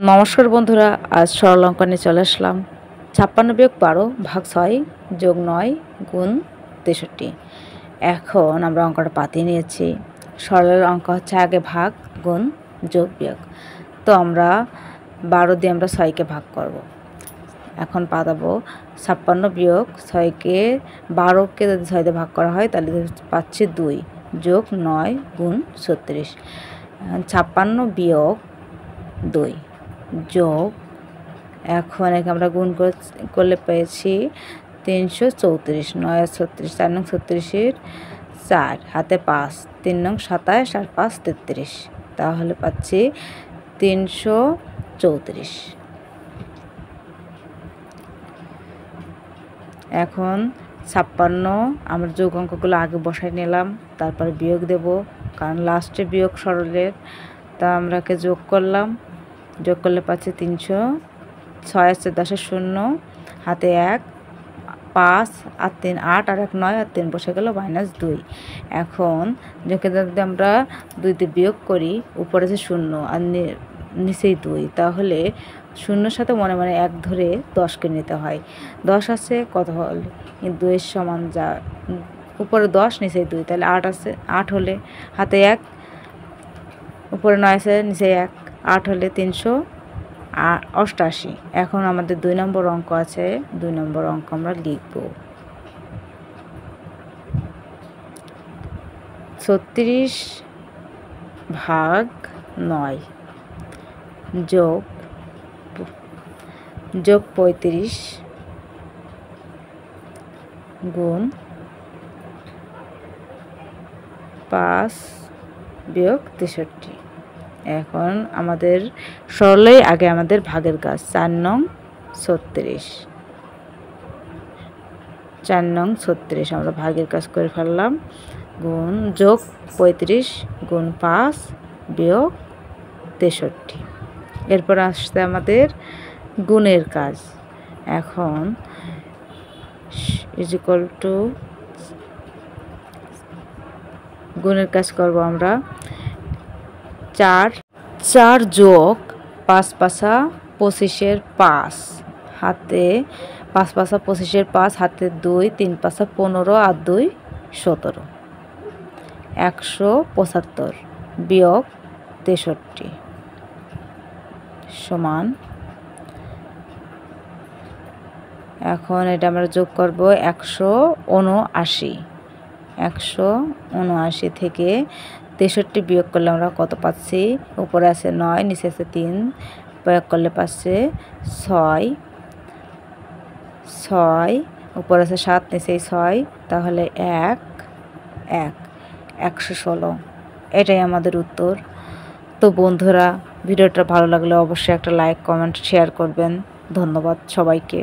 नमस्कार बंधुरा आज सरल अंक निये चले आसलाम 56-12 + 6 + 9 * 63। এখন আমরা অঙ্কটা পাতিয়ে নিয়েছি। সরল অঙ্ক হচ্ছে আগে ভাগ গুণ যোগ বিয়োগ। তো আমরা 12 দিয়ে আমরা 6 কে ভাগ করব। এখন পাতাবো 56 - 6 কে 12 কে যদি 6 দিয়ে ভাগ করা হয় তাহলে পাচ্ছি 2 যোগ 9 গুণ 36। 56 - 2 যোগ এখন একে আমরা গুণ করলে পেয়েছি 334। 9 আর 36 4 নং 36-এর 4 হাতে 5 3 নং 27 আর 5 33 তাহলে পাচ্ছি 334। এখন 56 আমরা যোগ অঙ্কগুলো আগে বসাই নিলাম, তারপরে বিয়োগ দেব কারণ লাস্টে বিয়োগ সরলের। তা আমরাকে যোগ করলাম, যোগ করলে পাচ্ছি 300। 6 আছে 10 0 হাতে 1 5 আর 3 8 আর 1 9 আর 3 বসে গেল -2। এখন যদি আমরা 2 দিয়ে বিয়োগ করি উপরে আছে 0 আর নিচেই 2 তাহলে 0-এর সাথে মনে মনে 1 ধরে 10কে নিতে হয়। 10 আছে কত হলে 2 এর সমান, যা উপরে 10 নিচেই 2 তাহলে 8 আছে 8 হলে হাতে 1 উপরে 9 আছে নিচে 1 8 হলে 388। এখন আমাদের 2 নম্বর অঙ্ক আছে, 2 নম্বর অঙ্ক আমরা লিখব 36/9 যোগ 35 গুণ 5 বিয়োগ 63। এখন আমাদের সরলেই আগে আমাদের ভাগের কাজ 4 নং 36। 4 নং 36 আমরা ভাগের কাজ করে ফেললাম। গুণ যোগ 35 গুণ 5 বিয়োগ 63। এরপর আসছে আমাদের গুণের কাজ। এখন = গুণের কাজ করব আমরা 4 যোগ 5 5 25-এর 5 হাতে 5 5 25-এর 5 হাতে 2 3 5 15 আর 2 17 175 বিয়োগ 63 সমান। এখন এটা আমরা যোগ করব 179। 179 থেকে 63 বিয়োগ করলে আমরা কত পাচ্ছি, উপরে আছে 9 নিচে আছে 3 বিয়োগ করলে পাচ্ছে 6 উপরে আছে 7 নিচে 6 তাহলে 1 116। এটাই আমাদের উত্তর। তো বন্ধুরা ভিডিওটা ভালো লাগলে অবশ্যই একটা লাইক কমেন্ট শেয়ার করবেন। ধন্যবাদ সবাইকে।